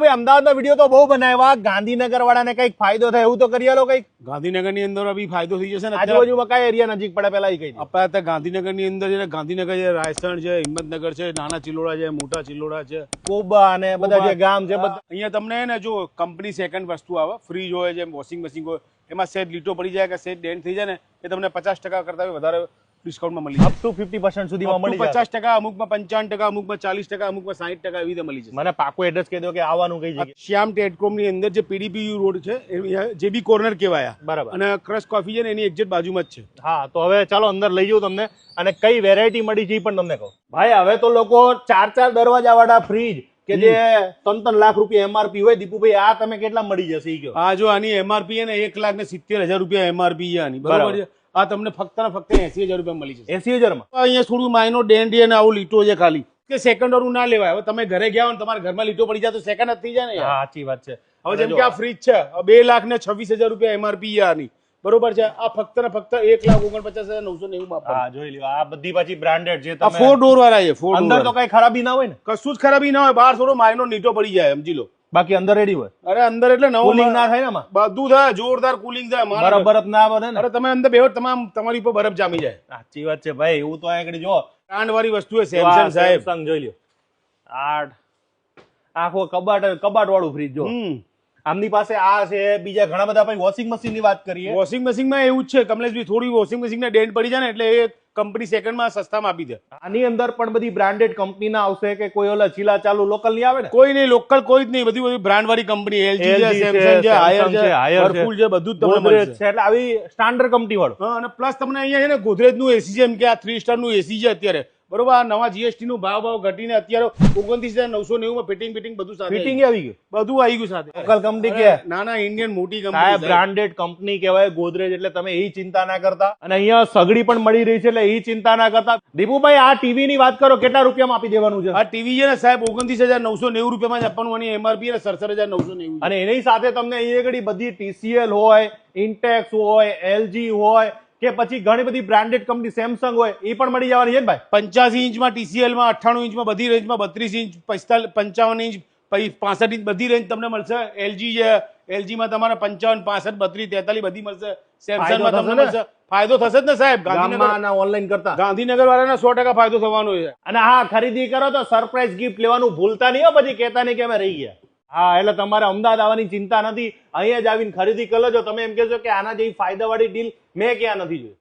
ભાઈ અમદાવાદનો વિડીયો તો બહુ બનાવ્યા, ગાંધીનગર વાળાને કઈક ફાયદો થાય એવું તો કરી આલો કઈક. ગાંધીનગર ની અંદર બી ફાયદો થઈ જશે ને. આજુબાજુમાં કયા એરિયા નજીક પડે પેલા કઈ આપણે ગાંધીનગર ની અંદર છે, ગાંધીનગર છે, રાયસણ છે, હિંમતનગર છે, નાના ચિલોડા છે, મોટા ચિલોડા છે, કોબા અને બધા જે ગામ છે બધા. અહીંયા તમને ને જો કંપની સેકન્ડ વસ્તુ આવે, ફ્રીજ હોય છે, વોશિંગ મશીન હોય, એમાં સેટ લીટો પડી જાય કે સેટ ડેન્ટ થઈ જાય ને એ તમને 50% કરતા વધારે ડિસ્કાઉન્ટમાં મળી અપ ટુ 50% સુધીમાં મળી જાય. 50%, અમુકમાં 55%, અમુકમાં 40%, અમુકમાં 60% એવી રીતે મળી જશે. મને પાકું એડ્રેસ કહી દો કે આવવાનું કઈ જગ્યાએ. શ્યામ ટેટકોમ ની અંદર જે પીડીપીયુ રોડ છે, જે બી કોર્નર કહેવાય, બરાબર. અને ક્રશ કોફી છે ને એની એક્ઝેક્ટ બાજુમાં જ છે. હા, તો હવે ચાલો અંદર લઈ જાઉં તમને, અને કઈ વેરાયટી મળી છે એ પણ તમને કહું. ભાઈ હવે તો લોકો 4 દરવાજા વાળા ફ્રીજ કે જે 3 લાખ રૂપિયા એમઆરપી હોય, દીપુભાઈ આ તમે કેટલા મળી જશે ઈ કહો. આ જો આની એમઆરપી છે ને 1,70,000 રૂપિયા એમઆરપી છે આની, બરાબર છે. આ તમને ફક્ત ને ફક્ત 80,000 રૂપિયા મળી જશે. 80,000 માં અહીંયા થોડું માઇનો ડેન્ટ અને આવું લીટો છે ખાલી, કે સેકન્ડ વાળું ના લેવાય. હવે તમે ઘરે ગયા હોય ને તમારા ઘરમાં લીટો પડી જાય તો સેકન્ડ જ થઈ જાય ને યાર. સાચી વાત છે. હવે જેમ કે આ ફ્રીજ છે, 2,26,000 રૂપિયા એમઆરપી છે આની, બરોબર છે. આ ફક્ત ને ફક્ત 1,49,990 માં. હા, જોઈ લ્યો. આ બધી પાછી બ્રાન્ડેડ છે. આ 4 ડોર વાળા છે. 4 અંદર તો કઈ ખરાબી ના હોય ને? કશું જ ખરાબી ના હોય. બહાર થોડો માઇનો લીટો પડી જાય, સમજી લો. બાકી અંદર રેડી હોય. અરે અંદર એટલે નવો કુલિંગ ના થાય ને આમાં? બધું થાય, જોરદાર કુલિંગ થાય. બરફ બરફ ના બને ને? અરે તમે અંદર બેહો તમારી ઉપર બરફ જામી જાય. સાચી વાત છે ભાઈ. એવું તો અહીંયા જો બ્રાન્ડ વાળી વસ્તુ છે સેમસંગ સાહેબ. સેમસંગ જોઈ લ્યો. આખો કબાટ વાળું ફ્રીજ જો. આમની પાસે આ છે, બીજા ઘણા બધા. ભાઈ વોશિંગ મશીન ની વાત કરીએ. વોશિંગ મશીન માં એવું જ છે કમલેશભાઈ, થોડી વોશિંગ મશીન ને ડેન્ટ પડી જાય ને એટલે એ કંપની સેકન્ડ માં સસ્તામાં આપી દે. આની અંદર પણ બધી બ્રાન્ડેડ કંપની ના આવશે કે કોઈ ઓલા ચીલા ચાલુ લોકલ ની આવે ને? કોઈ નહીં, લોકલ કોઈ જ નહીં. બધી બ્રાન્ડ વાળી કંપની, એલજી છે, સેમસંગ છે, હાયર છે, વર્લપૂલ છે, બધું જ તમને મળશે. એટલે આવી સ્ટાન્ડર્ડ કંપની વાળું. હા, અને પ્લસ તમને અહીંયા છે ને ગોદરેજ નું એસી છે, એમ કે આ 3 સ્ટાર નું એસી છે અત્યારે, બરોબર. આ નવા જીએસટી નું ભાવ ઘટીને અત્યારે 29,990 માં ફિટિંગ બધું સાથે ફિટિંગ આવી ગયું, બધું આવી ગયું સાથે. લોકલ કંપની કે ના ના, ઇન્ડિયન મોટી સાહેબ કંપની, બ્રાન્ડેડ કંપની કહેવાય ગોદરેજ. એટલે તમે એ ચિંતા ના કરતા. અને અહીંયા સગડી પણ મળી રહી છે એટલે એ ચિંતા ના કરતા. દીપુભાઈ આ ટીવી ની વાત કરો, કેટલા રૂપિયામાં આપી દેવાનું છે? આ ટીવી છે ને સાહેબ 29,990 રૂપિયામાં જ આપવાનું. અને એમઆરપી 67,990. અને એની સાથે તમને અહીંયા આગળ બધી TCL હોય, ઇન્ટેક્સ હોય, LG હોય કે પછી ઘણી બધી બ્રાન્ડેડ કંપની સેમસંગ હોય, એ પણ મળી જવાની છે ને ભાઈ? 85 ઇંચમાં TCL માં, 98 ઇંચમાં, બધી રેન્જમાં, 32 ઇંચ, 55 ઇંચ, 65 ઇંચ બધી રેન્જ તમને મળશે. LG છે, LG માં તમારે 55, 65, 32, 43 બધી મળશે. સેમસંગ માં તમને મળશે. ફાયદો થશે જ ને સાહેબ. ગામમાં ઓનલાઈન કરતા ગાંધીનગર વાળાને 100% ફાયદો થવાનો છે. અને હા, ખરીદી કરો તો સરપ્રાઈઝ ગિફ્ટ લેવાનું ભૂલતા નહીં હો. પછી કહેતા નહીં કે અમે રહી ગયા. હા, એટલે તમારે અમદાવાદ આવવાની ચિંતા નથી. અહીંયા જ આવીને ખરીદી કરી લેજો. તમે એમ કહેશો કે આના જેવી ફાયદાવાળી ડીલ મેં ક્યાં નથી જોઈ.